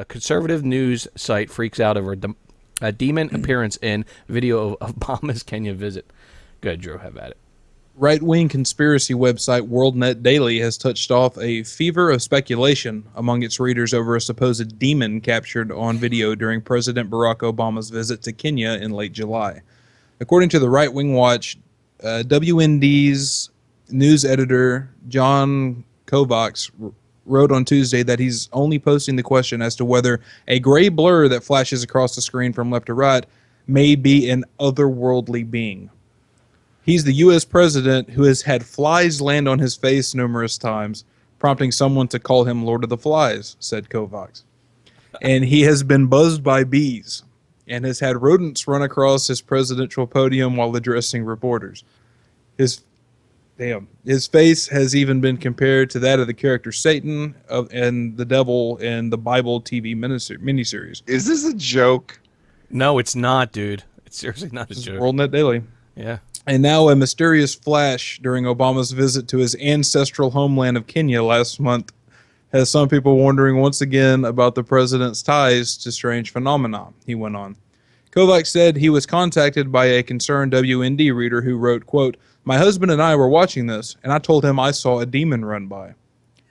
Conservative news site freaks out over a demon appearance in video of Obama's Kenya visit. Good, Drew, have at it. Right-wing conspiracy website WorldNet Daily has touched off a fever of speculation among its readers over a supposed demon captured on video during President Barack Obama's visit to Kenya in late July. According to the Right-Wing Watch, WND's news editor John Kovacs wrote on Tuesday that he's only posting the question as to whether a gray blur that flashes across the screen from left to right may be an otherworldly being. He's the U.S. president who has had flies land on his face numerous times, prompting someone to call him Lord of the Flies, said Kovacs. And he has been buzzed by bees and has had rodents run across his presidential podium while addressing reporters. His face has even been compared to that of the character Satan and the devil in the Bible TV miniseries. Is this a joke? No, it's not, dude. It's seriously not a joke. WorldNet Daily. Yeah. And now a mysterious flash during Obama's visit to his ancestral homeland of Kenya last month has some people wondering once again about the president's ties to strange phenomena, he went on. Kovacs said he was contacted by a concerned WND reader who wrote, quote, "My husband and I were watching this, and I told him I saw a demon run by.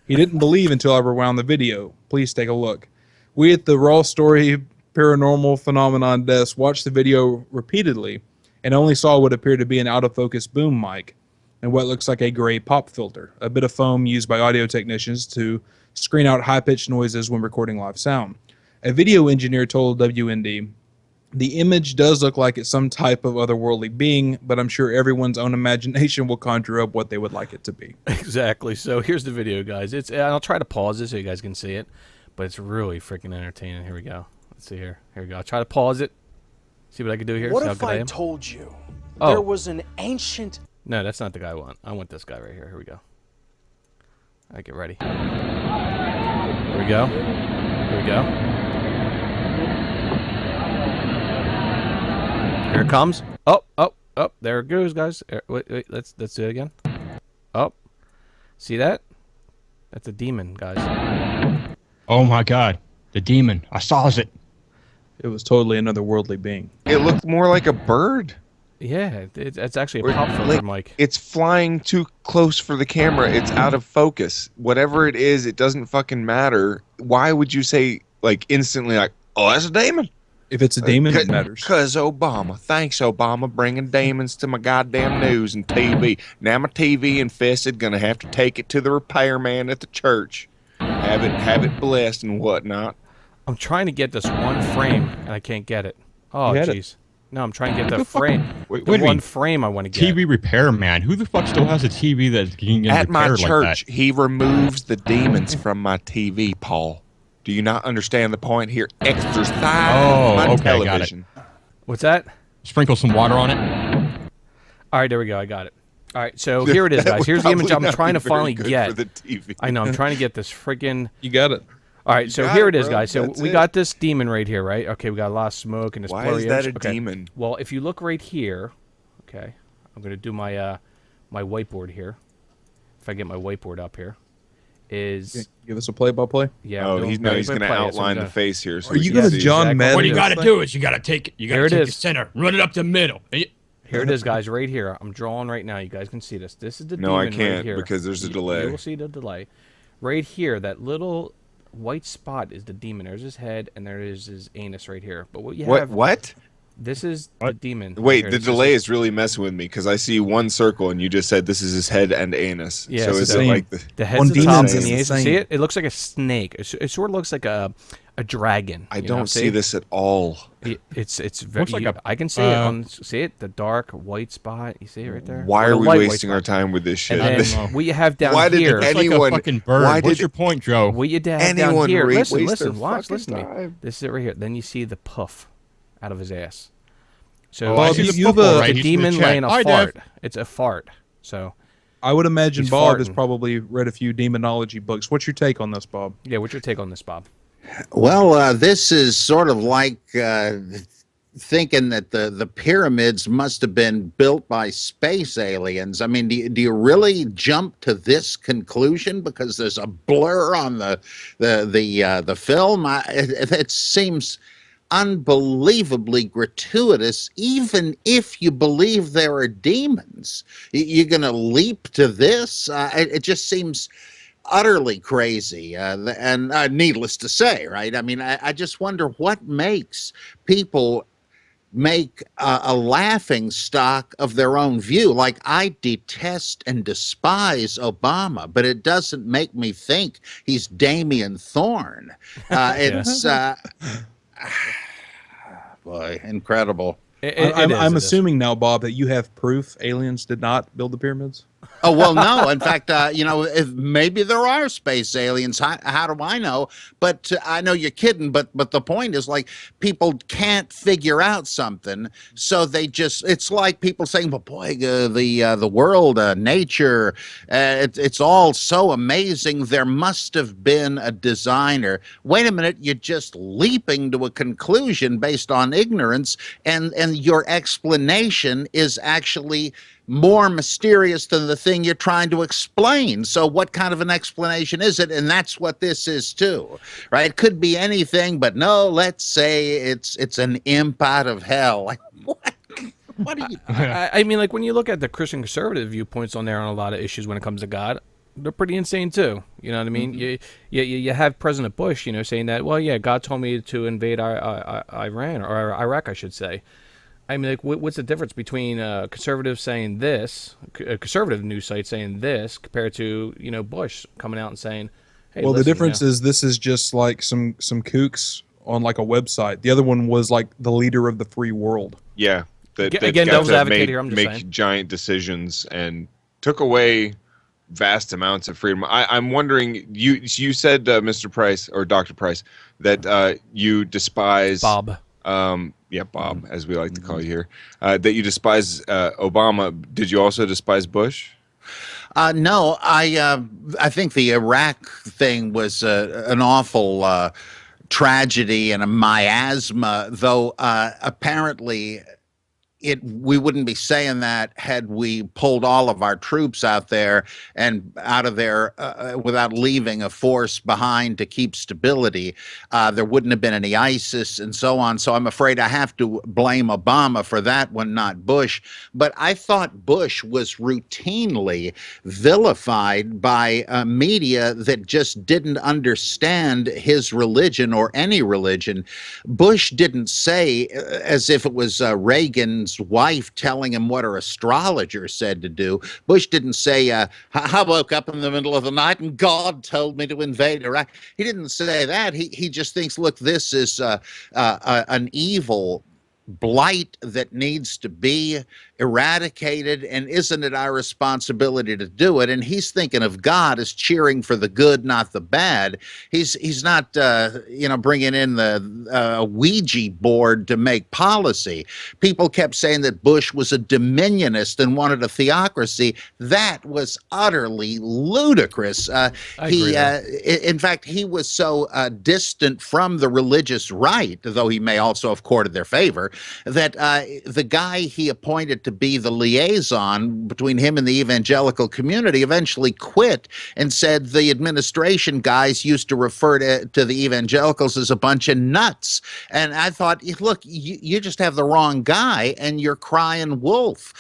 He didn't believe until I rewound the video. Please take a look. We at the Raw Story Paranormal Phenomenon Desk watched the video repeatedly and only saw what appeared to be an out-of-focus boom mic and what looks like a gray pop filter, a bit of foam used by audio technicians to screen out high-pitched noises when recording live sound. A video engineer told WND, the image does look like it's some type of otherworldly being, but I'm sure everyone's own imagination will conjure up what they would like it to be." Exactly. So here's the video, guys. I'll try to pause it so you guys can see it, but it's really freaking entertaining. Here we go. Let's see here. Here we go. I'll try to pause it. See what I can do here. What See how if good I I am? told you Oh. there was an ancient... No, that's not the guy I want. I want this guy right here. Here we go. All right, get ready. Here we go. Here we go. Here it comes. Oh, oh, oh, there it goes, guys. Wait, let's do it again. Oh, see that? That's a demon, guys. Oh my God, the demon! I saw it. It was totally another worldly being. It looked more like a bird. Yeah, it's actually a pop filter mic. It's flying too close for the camera. It's out of focus. Whatever it is, it doesn't fucking matter. Why would you say, like, instantly, like, oh, that's a demon? If it's a demon, it matters. Because Obama. Thanks, Obama, bringing demons to my goddamn news and TV. Now my TV infested, gonna have to take it to the repairman at the church. Have it blessed and whatnot. I'm trying to get this one frame, and I can't get it. Oh, jeez. No, I'm trying to get the frame. Wait, the one frame I want to get. TV repairman. Who the fuck still has a TV that can get At my repaired church, like that? he removes the demons from my TV, Paul. Do you not understand the point here? Exercise my okay, television. got it. What's that? Sprinkle some water on it. All right, there we go. I got it. All right, so here it is, guys. Here's the image I'm trying to finally get. For the TV. I know, I'm trying to get this freaking... You got it. All right, so here it is, guys. So we got this demon right here, right? Okay, we got a lot of smoke and this Why blurry is that image. a demon? Well, if you look right here, okay, I'm going to do my my whiteboard here. If I get my whiteboard up here, is... Give us a play-by-play. Yeah. Oh, he's going to outline the face here. So Are you going to John Madden? What you got to do is you got to take the center, run it up the middle. Here it is, guys, right here. I'm drawing right now. You guys can see this. This is the demon No, I right can't here. because there's a delay. You will see the delay. Right here, that little white spot is the demon. There's his head, and there is his anus right here. But what you have... What? This is the demon. Wait, right the delay is really messing with me because I see one circle and you just said this is his head and anus. Yeah, so is it like the head's the top and the anus? See it? It looks like a snake. It sort of looks like a dragon. I don't see this at all. It's very. Like I can see it. See it? The dark white spot. You see it right there? Why are we wasting our time with this shit? And then what you have down why here? Did anyone? Like a fucking bird. Why What's your point, Joe? What you have down here? Listen, watch. Listen to me. This is it right here. Then you see the puff out of his ass. So Bob, you have a demon laying a fart. It's a fart. So I would imagine Bob has probably read a few demonology books. What's your take on this, Bob? Yeah, what's your take on this, Bob? Well, this is sort of like thinking that the pyramids must have been built by space aliens. I mean, do you really jump to this conclusion because there's a blur on the film? It seems unbelievably gratuitous. Even if you believe there are demons, you're going to leap to this. It just seems utterly crazy, and needless to say, right? I mean, I just wonder what makes people make a laughing stock of their own view. Like, I detest and despise Obama, but it doesn't make me think he's Damien Thorne. It's boy, incredible. I'm assuming now, Bob, that you have proof aliens did not build the pyramids. Oh, well, no. In fact, if maybe there are space aliens. How do I know? But I know you're kidding. But the point is, like, people can't figure out something, so they just. It's like people saying, "But boy, the world, nature, it's all so amazing. There must have been a designer." Wait a minute, you're just leaping to a conclusion based on ignorance, and your explanation is actually more mysterious than the thing you're trying to explain. So what kind of an explanation is it? And that's what this is too, right? It could be anything, but no, let's say it's an imp out of hell. Like, what? What are you? I mean, like, when you look at the Christian conservative viewpoints on there on a lot of issues when it comes to God, they're pretty insane too. You know what I mean? Mm-hmm. You have President Bush, saying that, well, yeah, God told me to invade Iran, or Iraq, I should say. I mean, like, what's the difference between conservatives saying this, a conservative news site saying this, compared to Bush coming out and saying, "Hey, well, listen, the difference is this is just like some kooks on like a website. The other one was like the leader of the free world. Yeah, that again, got devil's to advocate here. I'm just make saying. giant decisions and took away vast amounts of freedom. I'm wondering. You said, Mr. Price or Dr. Price, that you despise Bob. Yeah, Bob, as we like to call you here, that you despise Obama. Did you also despise Bush? No, I think the Iraq thing was an awful tragedy and a miasma, though apparently we wouldn't be saying that had we pulled all of our troops out there and out of there without leaving a force behind to keep stability. There wouldn't have been any ISIS and so on. So I'm afraid I have to blame Obama for that one, not Bush. But I thought Bush was routinely vilified by media that just didn't understand his religion or any religion. Bush didn't say, as if it was Reagan's wife telling him what her astrologer said to do. Bush didn't say, I woke up in the middle of the night and God told me to invade Iraq. He didn't say that. He just thinks, look, this is an evil blight that needs to be eradicated, and isn't it our responsibility to do it? And he's thinking of God as cheering for the good, not the bad. He's not bringing in the Ouija board to make policy. People kept saying that Bush was a dominionist and wanted a theocracy. That was utterly ludicrous. In fact, he was so distant from the religious right, though he may also have courted their favor, that the guy he appointed to be the liaison between him and the evangelical community eventually quit and said the administration guys used to refer to the evangelicals as a bunch of nuts. And I thought, look, you just have the wrong guy and you're crying wolf.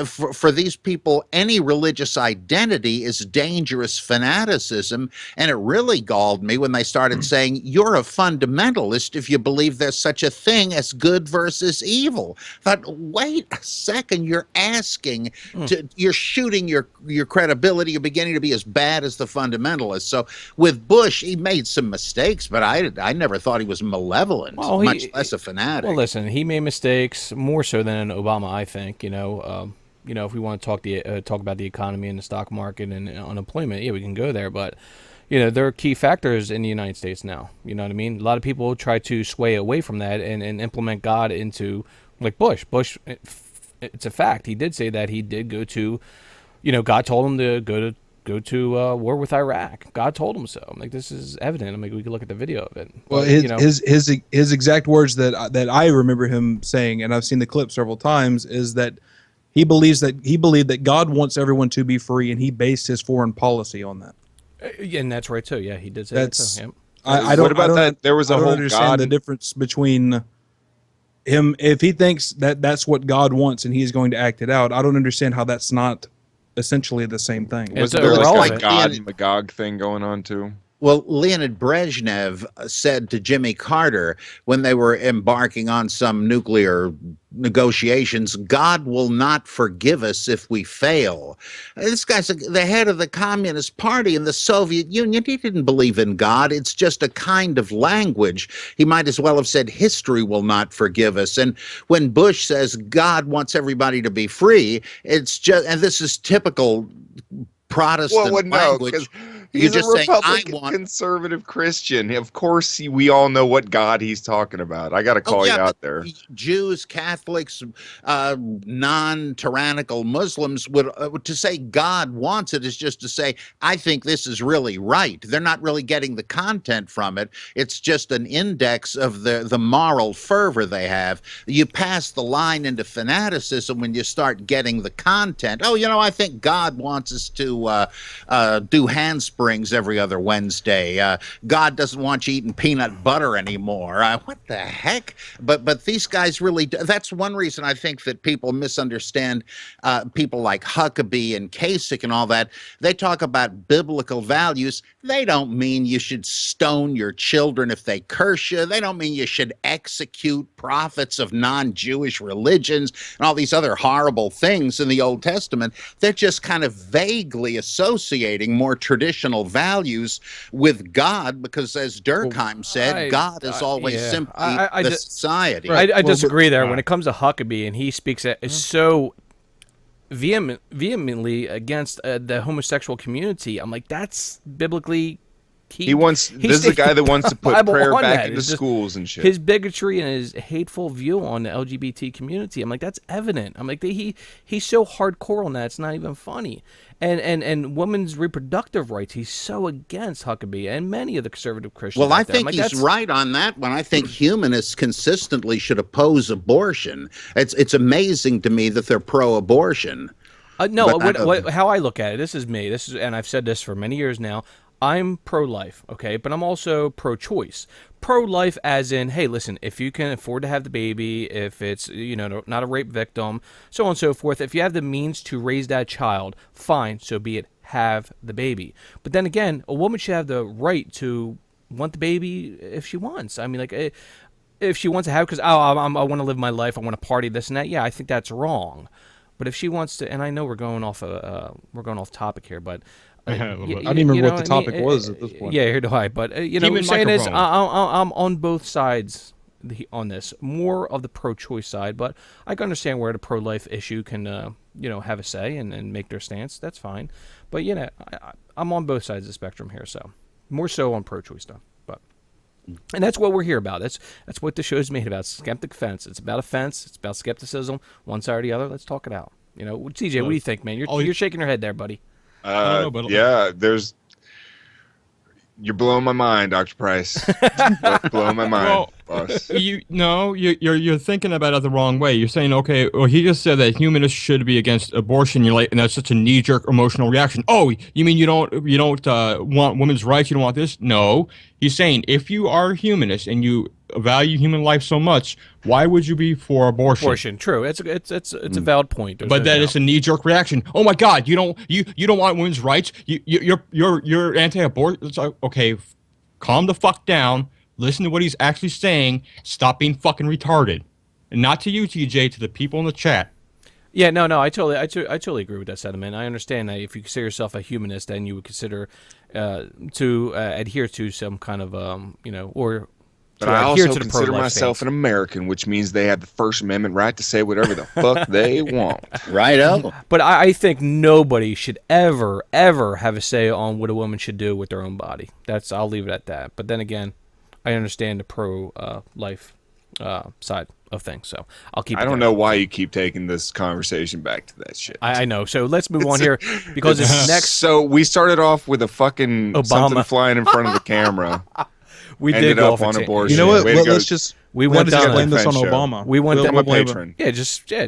For these people, any religious identity is dangerous fanaticism. And it really galled me when they started saying, you're a fundamentalist if you believe there's such a thing as good versus evil. I thought, wait a second, you're asking, you're shooting your credibility. You're beginning to be as bad as the fundamentalists. So with Bush, he made some mistakes, but I never thought he was malevolent, much less a fanatic. Well, listen, he made mistakes more so than Obama, I think. If we want to talk about the economy and the stock market and unemployment, yeah, we can go there. But there are key factors in the United States now. You know what I mean? A lot of people try to sway away from that and implement God into, like Bush. Bush, it's a fact. He did say that he did go to, God told him to go to war with Iraq. God told him so. I'm like, this is evident. I mean, we can look at the video of it. Well, But, his exact words that I remember him saying, and I've seen the clip several times, is that he believed that God wants everyone to be free, and he based his foreign policy on that. and that's right too. Yeah, he did say That's that too. Yep. I don't. What about I don't, that? There was a I don't whole understand God. the difference between him if he thinks that that's what God wants and he's going to act it out. I don't understand how that's not essentially the same thing. It's Wasn't there like a irrelevant. God and Magog thing going on too? Well, Leonid Brezhnev said to Jimmy Carter when they were embarking on some nuclear negotiations, God will not forgive us if we fail. This guy's the head of the Communist Party in the Soviet Union. He didn't believe in God. It's just a kind of language. He might as well have said history will not forgive us. And when Bush says God wants everybody to be free, it's just, and this is typical Protestant language. because You're he's a just saying, I Republican want. conservative Christian. Of course, we all know what God he's talking about. I got to call you but out there. Jews, Catholics, non-tyrannical Muslims would to say God wants it is just to say, I think this is really right. They're not really getting the content from it. It's just an index of the moral fervor they have. You pass the line into fanaticism when you start getting the content. Oh, I think God wants us to do handsprings every other Wednesday. God doesn't want you eating peanut butter anymore. What the heck? But these guys really do. That's one reason I think that people misunderstand people like Huckabee and Kasich and all that. They talk about biblical values. They don't mean you should stone your children if they curse you. They don't mean you should execute prophets of non-Jewish religions and all these other horrible things in the Old Testament. They're just kind of vaguely associating more traditional values with God because, as Durkheim said, God is always simply the society. I disagree there. When it comes to Huckabee, and he speaks so vehemently against the homosexual community, I'm like, that's biblically. He wants. This is the guy that wants to put Bible prayer on back that. into It's just schools and shit. His bigotry and his hateful view on the LGBT community. I'm like, that's evident. I'm like, he's so hardcore on that. It's not even funny. And women's reproductive rights. He's so against Huckabee and many of the conservative Christians. Well, I out there. I'm think like, he's right on that one. I think humanists consistently should oppose abortion. It's amazing to me that they're pro-abortion. No, But how I look at it, this is me. And I've said this for many years now. I'm pro-life, okay, but I'm also pro-choice. Pro-life as in, hey, listen, if you can afford to have the baby, if it's, not a rape victim, so on and so forth, if you have the means to raise that child, fine, so be it, have the baby. But then again, a woman should have the right to want the baby if she wants. I mean, like, if she wants to have, because, I want to live my life, I want to party, this and that, yeah, I think that's wrong. But if she wants to, and I know we're going off topic here, but I don't even remember what the topic was at this point. Yeah, here do I. But what I'm saying is, I'm on both sides on this. More of the pro-choice side, but I can understand where the pro-life issue can, have a say and make their stance. That's fine. But I'm on both sides of the spectrum here, so more so on pro-choice stuff. But and that's what we're here about. That's what the show's made about. Skeptic Fence. It's about a fence. It's about skepticism. One side or the other. Let's talk it out. TJ, what do you think, man? You're shaking your head there, buddy. Yeah, you're blowing my mind, Dr. Price. blowing my mind, boss. You're thinking about it the wrong way. You're saying, okay, well, he just said that humanists should be against abortion. You're like, and that's such a knee-jerk emotional reaction. Oh, you mean you don't want women's rights? You don't want this? No, he's saying if you are a humanist and you value human life so much, why would you be for abortion? True. It's a valid point. But then it's a knee-jerk reaction. Oh my God, you don't want women's rights. You're anti-abortion. It's like, okay, calm the fuck down. Listen to what he's actually saying. Stop being fucking retarded. And not to you, TJ, to the people in the chat. Yeah, no, I totally agree with that sentiment. I understand that if you consider yourself a humanist, then you would consider to adhere to some kind of or. But I also consider myself an American, which means they have the First Amendment right to say whatever the fuck they want. Righto. But I think nobody should ever have a say on what a woman should do with their own body. I'll leave it at that. But then again, I understand the pro-life side of things. So I'll keep. I don't know why you keep taking this conversation back to that shit. I know. So let's move on here because it's next. So we started off with a fucking Obama. something flying in front of the camera. We ended did go up off a on ta- abortion. You know what? Way to go. Let's just We let's went just down blame this on defense show. Obama. We went I'm down a a blame him. patron.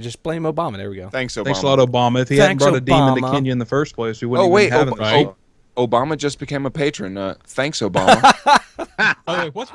just blame Obama. There we go. Thanks, Obama. Thanks a lot, Obama. If he hadn't Thanks, brought a demon to Obama. Kenya in the first place, we Oh wouldn't wait, even have this. Right. Obama just became a patron. Thanks, Obama. By the way, what's